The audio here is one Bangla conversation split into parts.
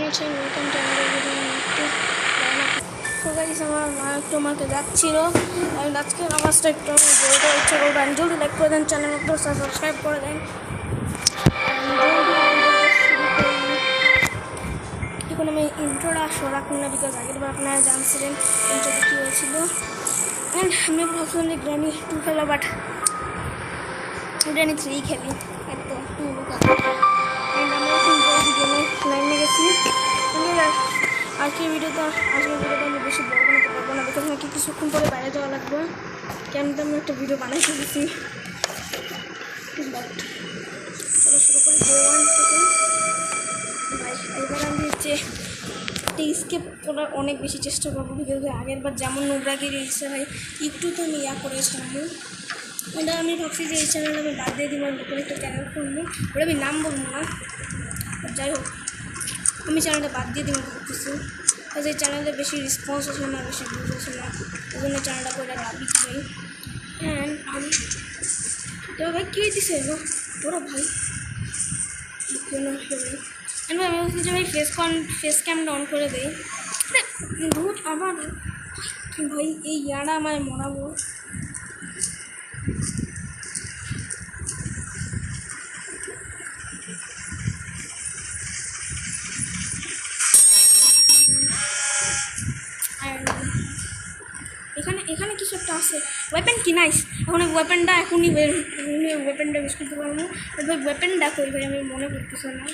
আছেন? ওয়েলকাম টু আমাদের ভিডিও। তো গাইস আমার মা একটু আমাকে যাচ্ছিল, আমি আজকে নামাজটা একটু আমি জলদি ইচ্ছা করবো। আমি জলদি লাইক করে দেন, চ্যানেল একটু সাবস্ক্রাইব করে দেন। এখন আমি ইন্ট্রোটা শো রাখুন না, বিকজ আগের বার আপনারা জানছিলেন ইন্ট্রোটা কী হয়েছিল। অ্যান্ড আমি ভাবছিলাম যে গ্র্যানি 2 খেলা, বাট গ্র্যানি 3 খেলি, একদম 2 অ্যান্ড আমরা এখন জলদি গেমে লাইনে গেছি। আজকের ভিডিওটা আমি বেশি বড় বানাতে পারবো না, বিকজ আমাকে কিছুক্ষণ পরে বাইরে যাওয়া লাগবে। কেন তো আমি একটা ভিডিও বানাই ফেলেছি। চলো শুরু করি ডে 1 থেকে। ভাই এবার আমি হচ্ছে স্কেপ করার অনেক বেশি চেষ্টা করবো, বিকজ আগের বার যেমন নোংরাগির ইচ্ছা ভাই একটু তো আমি করেছিলাম। ওটা আমি ভাবছি যে এই চ্যানেল আমি বাদ দিয়ে দিব, নতুন একটা চ্যানেল খুলবো, ওটা আমি নাম বলবো না। যাই হোক আমি চ্যানেলটা বাদ দিয়ে দিব ভাবতেছি, কারণ এই চ্যানেলে বেশি রেসপন্স আসে না, বেশি ভিউজ আসে না, ওই জন্য চ্যানেলটা করে লাভই চাই। অ্যান্ড আমি এবার ভাই কী দিছে ওরা ভাই কেন ভাই। আমি বলছি যে ভাই ফেস ক্যামটা অন করে দেয়। ভূত আমার ভাই এই ইয়ারা আমায় মরাবো। এখানে কিছু একটা আছে, ওয়েপেন কি নাইস। এখন ওই ওয়েপেনটা এখনই ওয়েপেনটা ইউজ করতে পারবো। ভাই ওয়েপেনটা করি ভাই, আমি মনে করতেছি না,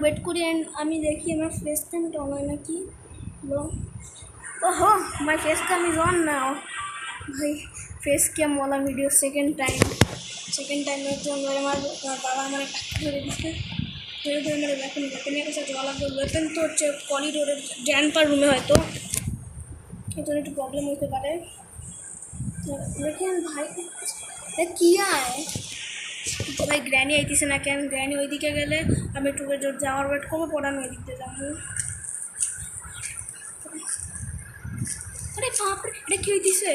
ওয়েট করি। অ্যান্ড আমি দেখি আমার ফেস ক্যামটা অন হয় নাকি। ওহো my face cam is on now. ভাই ফেস ক্যাম ওয়ালা ভিডিও সেকেন্ড টাইমের জন্য আমার বাবা আমার ধরে দিচ্ছে, ধরে আমার ওয়েপেনের কাছে যাওয়া লাগবে। ওয়েপেন তো হচ্ছে করিডোরের গ্র্যান্ডপার রুমে, হয়তো এই জন্য একটু প্রবলেম হতে পারে। দেখেন ভাই কী আয় ভাই গ্র্যানি আইতেছে না কেন? গ্র্যানি ওইদিকে গেলে আমি একটু যাওয়ার ওয়েট করবো, পরে আমি ওই দিক দিয়ে যাবো। আরে বাপরে এটা কী হইতেছে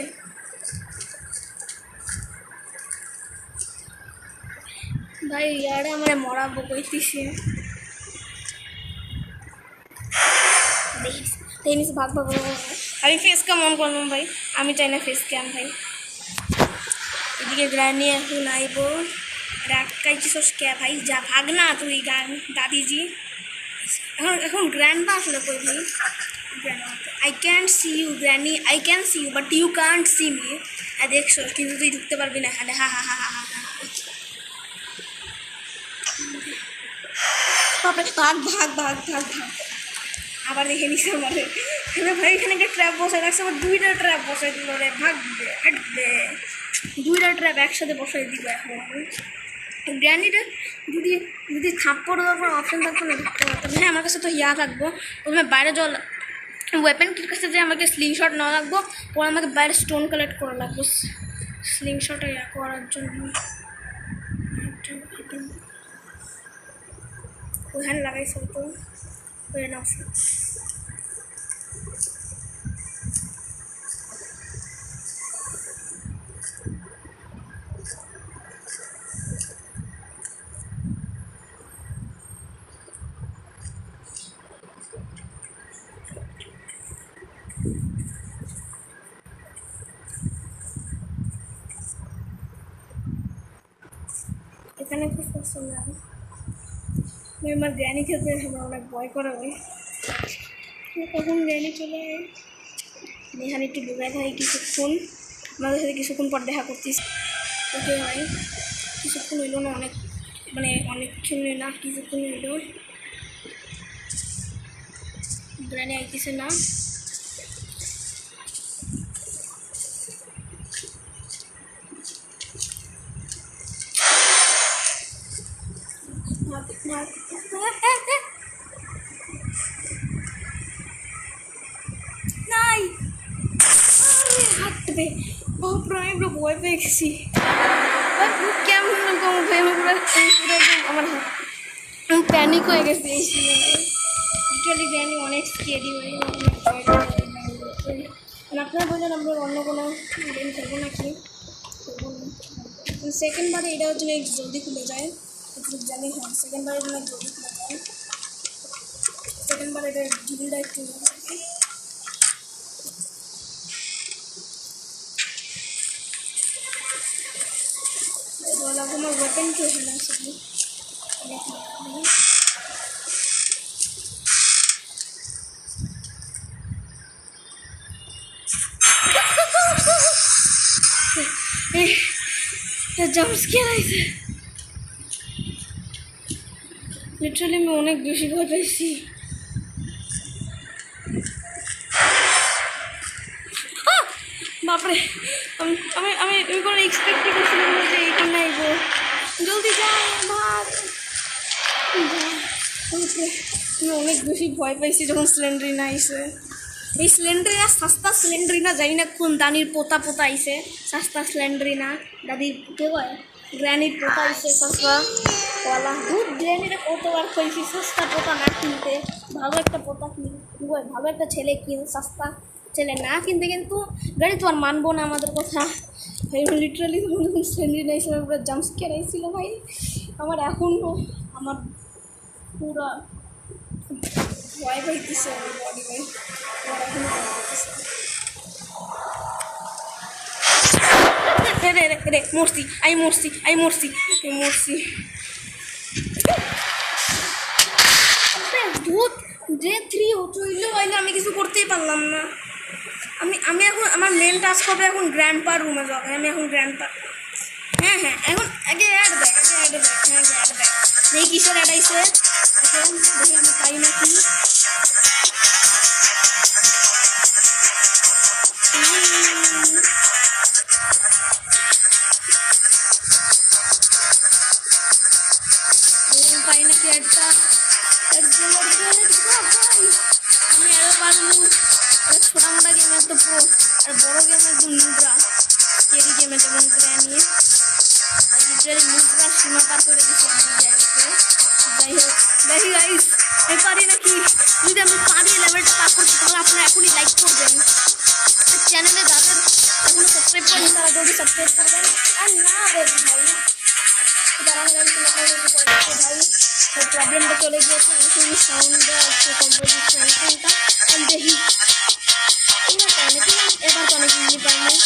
ভাই? ইয়ারে আমার মরাবো কইতেছে। দেখিস ভাগ আমি ফেস ক্যাম অন করলাম ভাই, আমি চাই না ফেস ক্যাম ভাই। এদিকে গ্র্যানি এখন আইব, রাখাইছিস ক্যা ভাই? যা ভাগ না তুই গান দাদিজি। এখন গ্র্যান্ড আসলে কই ভাই? I can see you granny, I can see you but you can't see me। দেখছো কিন্তু তুই ঢুকতে পারবি না এখানে, হা হা হা হা হা। ভাগ ভাগ ভাগ ভাগ ভাগ আবার দেখে নিস আমারে ভাই। এখানে একটা ট্র্যাপ বসাই রাখছে, আবার 2টা ট্র্যাপ বসাই দিল রে। ভাগবে হাঁটবে, 2টা ট্র্যাপ একসাথে বসাই দিব। এখন গ্র্যানিটা যদি থাপ্পড় দেওয়ার পর অপশান থাকতো না ঢুকতে পারতাম। হ্যাঁ আমার কাছে তো থাকবো, ওখানে বাইরে জল ওয়েপেন কির কাছে যে আমাকে স্লিং শট নেওয়া লাগবো, পরে আমাকে বাইরে স্টোন কালেক্ট করা লাগবো স্লিং শটে করার জন্য। ওখানে লাগাইছে তো করে নাও। এখানে খুব পছন্দ হয় আমার গ্র্যানি খেতে, আমার অনেক ভয় করা হয় কখন গ্র্যানি চলে। এখানে একটু ডুবে থাকে কিছুক্ষণ, আমাদের সাথে কিছুক্ষণ পর দেখা করতিস। ওকে ভাই কিছুক্ষণ হইলো না, অনেকক্ষণ না, কিছুক্ষণ হইলো। গ্র্যানি আইতেছে না। নাই হাঁটবে বাপরে, আমি পুরো ভয় পেয়ে গেছি। কেমন আমার প্যানিক হয়ে গেছে এই সিনেমায়। লিটারালি গ্র্যানি অনেক স্কেরি হয়ে আপনারা বললেন আমরা অন্য কোনো গেম খেলবো নাকি। সেকেন্ড বারে এটার জন্য জলদি খুলে যায়, জানি। হ্যাঁ সেকেন্ড বারের জন্য জলদি খুলে যায়। সেকেন্ডবার এটা ঢিলটা একটু वाला को मैं वेपन क्यों हिला सकूँ जम्प स्केयर आइছে লিটারালি আমি অনেক বেশি ভয় পেয়েছি বাপরে আমি আমি আমি আমি কোনো এক্সপেক্টই করছিলাম না যে এইখানে আইব জলদি যা ভাগ আমি অনেক বেশি ভয় পাইছি যখন সিলিন্ডারিনা আইছে এই সিলিন্ডারিনা সস্তা সিলিন্ডারিনা জানি না কোন দানির পোতা পোতা আইছে সস্তা সিলিন্ডারিনা দাদি কে কয় গ্র্যানিট পোতা আইছে সস্তা ওয়ালা দুধ গ্র্যানিটে কতবার খাইছি সস্তা পোতা না কিনতে ভালো একটা পোতা কিন ভালো একটা ছেলে কিন সস্তা ছেলে না কিনতে কিন্তু গাড়ি তো আর মানবো না আমাদের কথা লিটারালি সিলিন্ডারিনা হিসেবে পুরো জাম্প স্কেয়ার আইছিল ভাই আমার এখনও আমার পুরো ভয় পাইতেছে আমার বডি ভাই আমার এখনও ভয় পাইতেছে রে মরছি মরছি ভূত ডে 3 চইলেও আইলে আমি কিছু করতেই পারলাম না আমি এখন আমার মেন টাস্ক হবে এখন গ্র্যান্ডপা রুমে যাবে আমি এখন গ্র্যান্ডপা হ্যাঁ এখন আগে অ্যাড দেয় দেখি কিসের অ্যাড আইছে দেখি আমি পাই নাকি পাই নাকি অ্যাডটা আমি আরও পারবো ছোটা মোটা গেমের তো প্রো আর বড়ো গেমের একদম নুবরা কেরি গেমে যেমন গ্র্যানি আর লিটারালি নুবরা সীমা পার করে দিচ্ছে আমার জায়গাতে যাই হোক দেখি গাইস আমি পারি নাকি যদি আমি পারি লেভেলটা পার করতে তাহলে আপনারা এখনই লাইক করবেন আর চ্যানেলে যাদের এখনও সাবস্ক্রাইব করেন তারা জলদি সাবস্ক্রাইব করবেন আর না রে ভাই ভাই প্রবলেমটা চলে গিয়েছে আমি সাউন্ডটা একটু কম্পোজিশন কোনটা আমি দেখি এবার তো অনেক ইজি পাইনি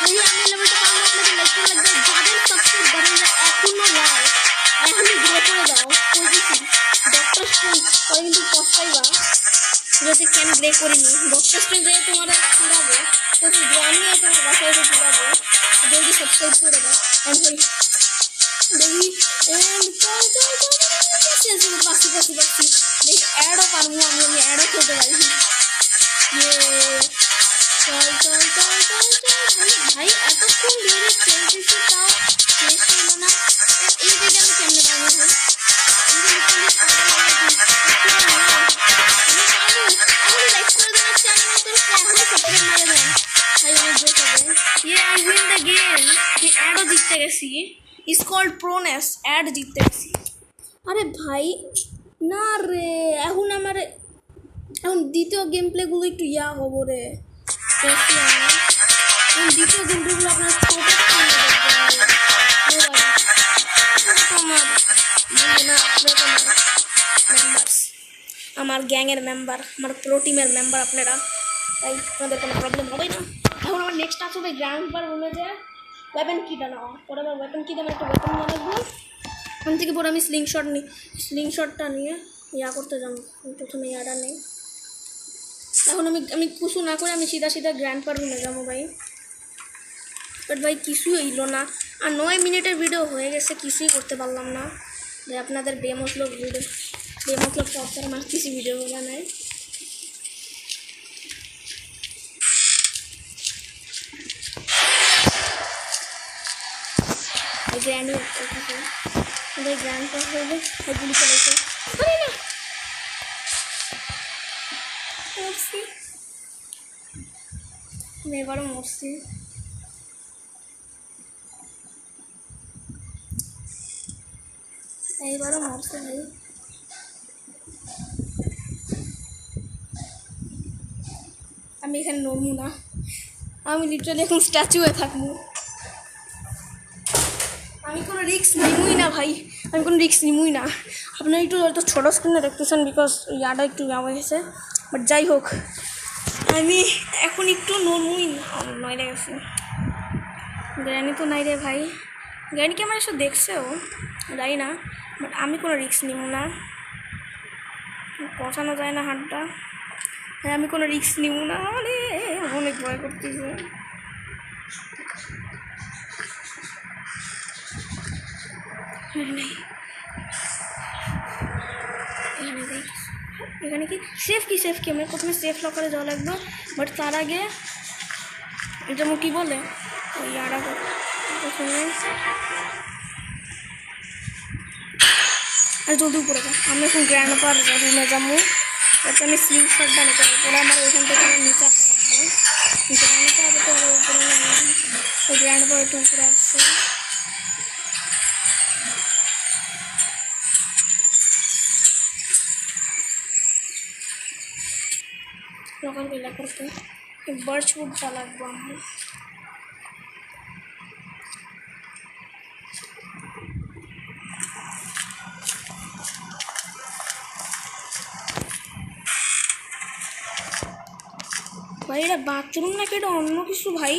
যদি আমি লেভেলটা পাবো আপনাদের লাইক করে লাগবে যাদের সাবস্ক্রাইব বাটনটা এখনও নাই এখনই গ্রে করে দাও কইছি ডক্টর স্ট্রেঞ্জ পরে কিন্তু পস্তাইবা যদি কেন গ্রে করিনি ডক্টর স্ট্রেঞ্জ যে তোমার পুরাবো তো গ্রামে তোমার বাসায় তো পুরাবো জলদি সাবস্ক্রাইব করে দাও আমি দেখি বাসি দেখি অ্যাডও পারবো আমি অ্যাডও খেতে পারি চল ভাই এতক্ষণ ধরে খেলতেছি তাও শেষ হলো না এই দিকে আমি কেমনে পারবো ভাই জিততে গেছি ইজ কল্ড প্রোনেস অ্যাড জিততে গেছি আরে ভাই না রে এখন আমার এখন দ্বিতীয় গেম প্লেগুলো একটু হবো রে দ্বিতীয় গেম প্লেগুলো আপনার আমার গ্যাংয়ের মেম্বার আমার প্রো টিমের মেম্বার আপনারা তাই আপনাদের কোনো প্রবলেম হবে না এখন আমার নেক্সট টাস্ক হবে গ্র্যান্ডপার রুমে যায় ওয়েপন কিটা নেওয়া পরে আমার ওয়েপন কিটা আমার একটা ওয়েপন নিয়ে রাখবো ওখান থেকে পরে আমি স্লিংশটটা নিয়ে করতে যাবো প্রথমে ইয়াটা নেই এখন আমি কিছু না করে আমি সিধা গ্র্যান্ডপার রুমে যাবো ভাই বাট ভাই কিছুই হইলো না আর 9 মিনিটের ভিডিও হয়ে গেছে কিছুই করতে পারলাম না যে আপনাদের বেমতলব পথের মারতেছি ভিডিও বানায় গ্র্যান্ড গ্র্যান্ডপার হইলে গুলি চালাইছে এবারও মরছি এইবারও মরছে ভাই আমি এখানে নড়বো না আমি লিটারালি এখন স্ট্যাচু হয়ে থাকবো আমি কোনো রিস্ক নিবই না ভাই আমি কোনো রিস্ক নিবই না। আপনারা একটু হয়তো ছোটো স্ক্রিনে দেখতেছেন বিকজ ইয়াটা একটু ব্যবহার হয়েছে, বাট যাই হোক আমি এখন একটু নড়মুই নয় গেছে। গ্র্যানি তো নাই রে ভাই, গ্র্যানিকে আমার এসব দেখছেও যাই না, বাট আমি কোনো রিস্ক নিব না, পচানো যায় না হাতটা, আমি কোনো রিস্ক নিব না। আরে অনেক ভয় করতেছে। এখানে কি সেফ কি আমরা প্রথমে সেফ লকারে যাওয়া লাগবে, বাট তার আগে যেমন কী বলে ওই আর প্রথমে আর জলদি উপরে যা। আমি এখন গ্র্যান্ড পার রুমে যাবো, যাতে আমি স্লিপ শটটা নিতে পারি, পরে আমার ওইখান থেকে আমি নিচে আসা লাগবে। গ্র্যান্ড পার তো আরও উপরে ওই গ্র্যান্ড পার একটু উপরে আসছে। লোকাল বেলা করতে বার্চ উঠটা লাগবো আমার। ভাই এটা বাথরুম নাকি এটা অন্য কিছু ভাই?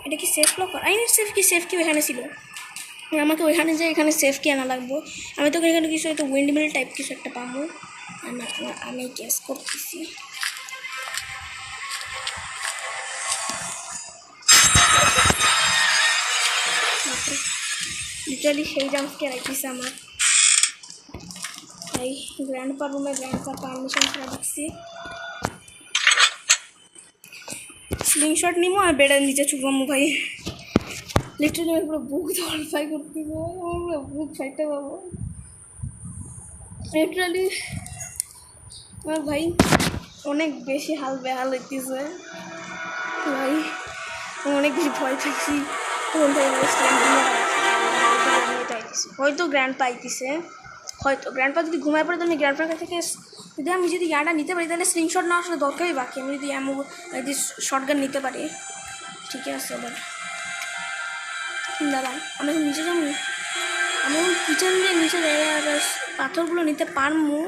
এটা কি safe locker? I mean safe কি ওইখানে ছিল, আমাকে ওইখানে যে এখানে সেফ কি আনা লাগবো। আমি তো এখানে কিছু হয়তো উইন্ড মিল টাইপ কিছু একটা পাবো, আমি গ্যাস করতেছি। লিটারালি সেই জাম্পকে রাখতেছে আমার। তাই গ্র্যান্ড পা রুমে গ্র্যান্ড পা পারমিশন করে রাখছি। স্লিংশট নিবো আর বেডের নিচে চুপামো ভাই। লিটারালি আমি পুরো বুক ধরফাই করতে পুরো বুক ফাইটে পাবো লিটারালি। আমার ভাই অনেক বেশি হাল বেহাল হইতেছে ভাই, অনেক বেশি ভয় পাইছি। হয়তো গ্র্যান্ড পাইতেছে, হয়তো গ্র্যান্ড পা যদি ঘুমায় পড়ে তো আমি গ্র্যান্ড পার কাছ থেকে যদি আমি যদি ইয়াটা নিতে পারি তাহলে স্ক্রিনশট না আসলে দরকারই বাকি। আমি যদি এমন যদি শর্টগান নিতে পারি ঠিক আছে। এবার দাদা আমি এখন নিচে যাবো, আমি এখন কিচেন দিয়ে নিচে পাথরগুলো নিতে পারবো,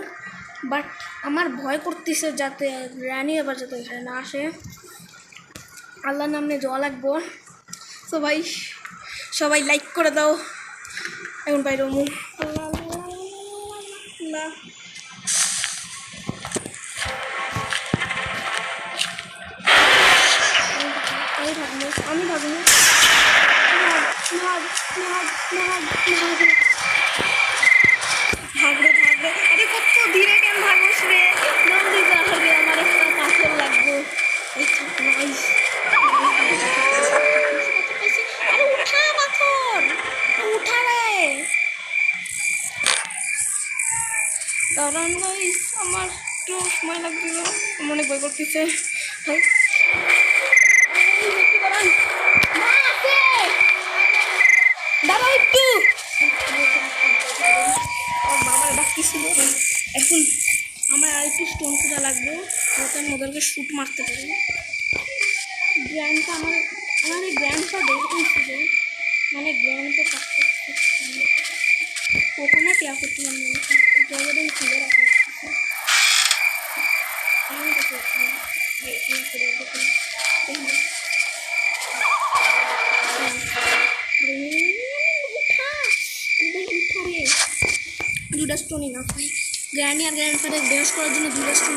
বাট আমার ভয় করতেছে যাতে রানি আবার যাতে এখানে না আসে। আল্লাহর নামে যাওয়া লাগবো। তো ভাই সবাই লাইক করে দাও। এখন বাইরে না আমি ভাবি না ভাগরে আরে কত ধীরে কেন ভাগস রে, জলদি যা হবে, আমার একটা পাথর লাগবে। আরে উঠা পাথর উঠা রে, দাঁড়ান ভাই আমার একটু সময় লাগছিল, মনে ভয় করতেছে ভাই। দাঁড়া একটু, আমার ডাকতেছিল। এখন আমার আর একটু স্টোন খোঁজা লাগবে যাতে আমি ওদেরকে শ্যুট মারতে পারি। গ্র্যান্ডটা আমার এই গ্র্যান্ডটা দেখতেছিল, মানে গ্র্যান্ডটা কাছে কোকোনাট ইয়া করছিলাম জায়গাটা খুলে রাখা দুটা স্টোনই না গ্র্যান্ডি আর গ্র্যান্ডফাদার বেহস করার জন্য দুটা স্টোন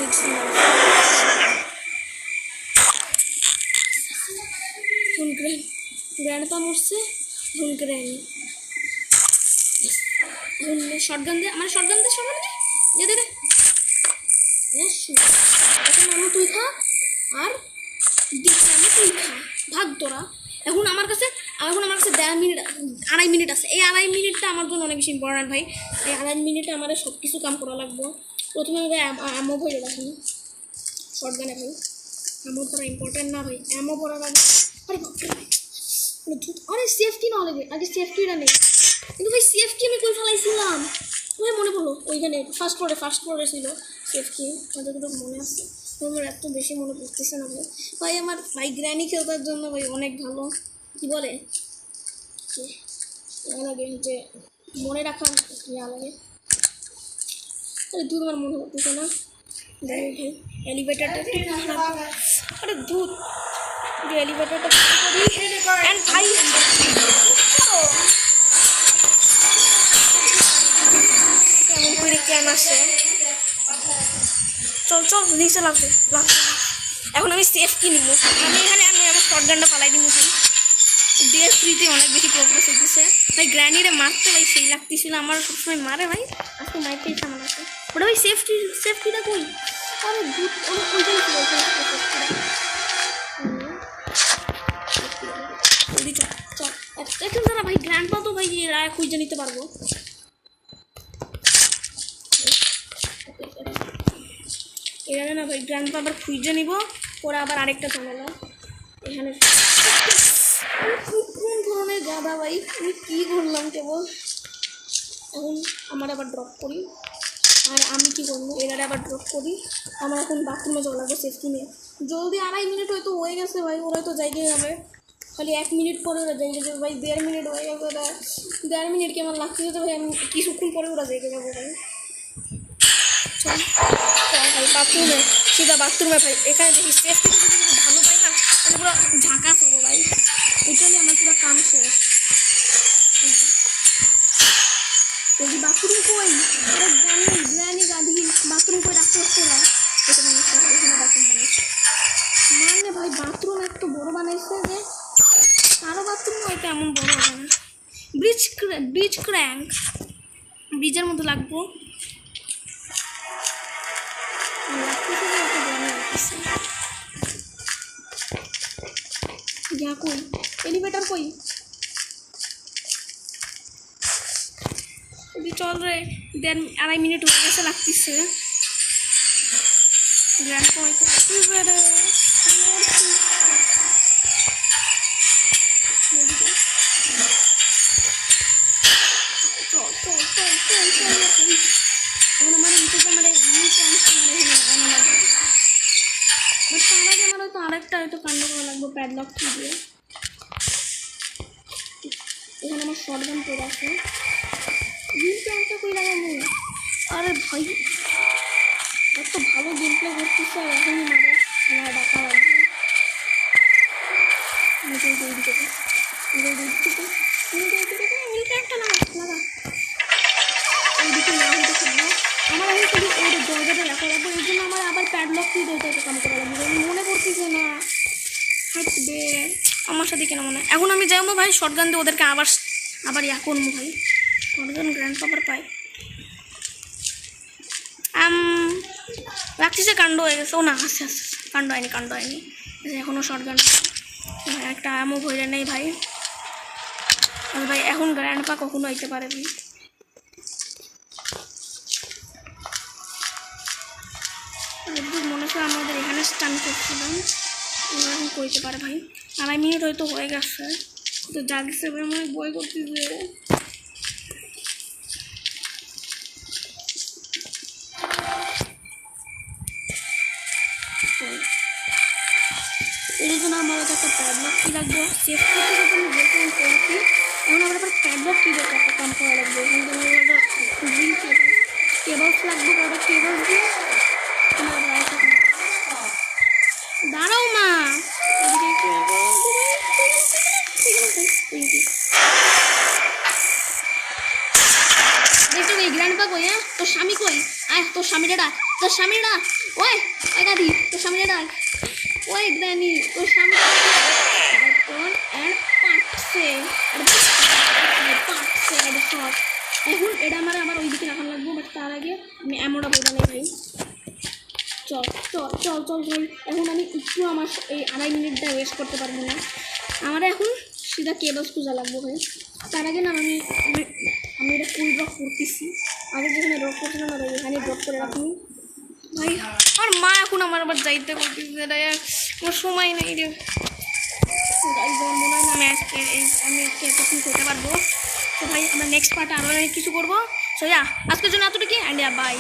গ্র্যান্ডপা মরছে, এখন গ্র্যান্ডি শর্টগান দিয়ে আমার শর্টগান দিয়ে দে এখন আমি তুই খা আর আমি তুই খা, ভাগ তোরা। এখন আমার কাছে 2.5 মিনিট আছে। এই 2.5 মিনিটটা আমার জন্য অনেক বেশি ইম্পর্টেন্ট ভাই। এই 2.5 মিনিটে আমার সব কিছু কাম করা লাগবে। প্রথমে ভাই অ্যামো ভয় রাখি শর্টগানে ভাই, অ্যামো পড়া ইম্পর্টেন্ট না ভাই, অ্যামো পড়া লাগে। আরে সেফটি না লাগে, আগে সেফটিটা নেই, কিন্তু ভাই সেফটি আমি কই ফেলাইছিলাম ভাই মনে পড়লো ওইখানে ফার্স্ট ফ্লোরে ছিল সেফটি, যতটুকু মনে আছে। আমার এত বেশি মনে পড়তেছে না ভাই আমার ভাই গ্র্যানি খেলতার জন্য ভাই অনেক ভালো কি বলে লাগে যে মনে রাখা ইয়া লাগে। আরে দুধ আমার মনে হতেছে না। দেখি ভাই এলিভেটারটা একটু খারাপ। আরে দুধ এলিভেটারটা করি অ্যান্ড ভাই কেমন করে কেন আসে। চল চল নিচে লাগবে লাগবে। এখন আমি সেফ কি নিব, আমি আমার শর্ট গানটা পালাই দিব ভাই। DS3-তে অনেক বেশি প্রোগ্রেস হইতেছে ভাই। গ্র্যানিরে মারতে ভাই সেই লাগতেছিল, আমার সবসময় মারে ভাই, আজকে মারতে ইচ্ছা আমার আছে। ওটা ভাই সেফটিটা কই? আরে ভূত ওইখানে ছিল, এখন দাঁড়া ভাই, গ্র্যান্ড পা তো ভাই রায় খুঁজে নিতে পারবো। এখানে না ভাই গ্র্যান্ড পা আবার খুঁজে নিব, ওরা আবার আরেকটা ঝামেলা এখানে। কোন ধরনের গাধা ভাই, আমি কী করলাম কেবল। এখন আমার আবার ড্রপ করি, আর আমি কী করবো এরা আবার ড্রপ করি। আমার এখন বাথরুমে যাওয়া লাগবে সেফটি নিয়ে। জলদি 2.5 মিনিট হয়তো হয়ে গেছে ভাই, ওরা তো জায়গায় যাবে। খালি 1 মিনিট পরে ওরা জায়গায় যাবে ভাই। 1.5 মিনিট হয়ে গেছে, ওরা 1.5 মিনিট কি আমার লাগছে তো ভাই। আমি কিছুক্ষণ পরে ওরা জায়গায় যাবো ভাই। চল চল ভাই বাথরুমে, সিধা বাথরুমে ভাই। এখানে দেখি সেফটি যদি ভালো পাই না তাহলে পুরো ঝাঁকাস হবো ভাই। এটাই আমার পুরো কাম শেষ। যদি বাথরুম কই আরে গ্রানি গাধি বাথরুম কই রাখতে হচ্ছে না। এটা বানাইছে এখানে বাথরুম বানাইছে মানে ভাই। বাথরুম এত বড় বানাইছে যে কারো বাথরুম হয়তো এমন বড় হবে না। ব্রিজ ক্র্যাঙ্ক ব্রিজের মধ্যে লাগবো। কই এলিভেটার কই? চল রে, 2.5 মিনিট হয়ে গেছে লাগতেছে। গ্র্যান্ড পয়েন্ট চল চল চল চল চল। এখন আমার নিচে আমার লাগানো লাগবে। তার আগে আমার হয়তো আরেকটা হয়তো কাণ্ড করা লাগবে প্যাডলক কি দিয়ে। এখানে আমার শর্টগান পড়ে আছে, গেম প্ল্যানটা কই লাগাবো? আরে ভাই এত ভালো গেম প্লে করতেছে আর এখনই মারে, আমার ডাকা লাগবে। ওইদিকে না হইতে থাকবো আমার। আমি শুধু ওই দরজাটা রাখা লাগবো, এই জন্য আমার আবার প্যাডলক কি দরজাটা কাম করা লাগবে। আমি মনে করতেছে না হাঁটবে আমার সাথে কেন মনে হয়। এখন আমি যাবো ভাই শর্টগান দিয়ে ওদেরকে আবার ইয়া করবো ভাই। শর্টগান গ্র্যান্ড পাওয়ার পাই রাখতেছে। কাণ্ড হয়ে গেছে। ও না আস্তে আস্তে কাণ্ড হয়নি এখনও শর্টগান ভাই। একটা আমও ভরে নেই ভাই। আর ভাই এখন গ্র্যান্ড পা কখনো হইতে পারে ভাই। মনে হয় আমাদের এখানে স্টান করছিলাম, ওরা এখন করতে পারে ভাই। 2.5 মিনিট হয়তো হয়ে গেছে, তো জাগছে মনে বই করতেছে। এই জন্য আমার একটা প্যাডলক কি লাগবে সেফটি থেকে আমি যেরকম করেছি। এখন আমার আবার প্যাডলক কি দিয়ে একটা কাম করা লাগবে। কিন্তু আমার একটা কেবলস লাগবে, কটা কেবল দিয়ে দাঁড়াও মা। দেখতে গ্র্যান্ড পা কই? হ্যাঁ তোর স্বামী কই? আয় তোর স্বামীটা ডাক, তোর স্বামীটা ওই একাদি তোর স্বামীটা ডাক। ওই গ্র্যানি তোর স্বামী এখন এটা আমার ওইদিকে রাখানো লাগবো। বাট তার আগে আমি এমনটা বলবো না ভাই। চল চল চল চল চল। এখন আমি একটু আমার এই 2.5 মিনিটটা ওয়েস্ট করতে পারবো না। আমার এখন সিধা কেবলস খোঁজা লাগবো ভাই। তার আগে না আমি এটা ফুল ড্রপ করতেছি। আগে যেখানে ড্রপ করছিলাম না ভাই এখানে ড্রপ করে রাখুন ভাই। আর মা এখন আমার আবার যাইতে করতেছে, আমার সময় নেই রে। মনে হয় না আমি আজকে এতক্ষণ করতে পারবো। তো ভাই আমরা নেক্সট পার্টে আরও কিছু করবো। সো আজকের জন্য এতটুকু অ্যান্ড বাই।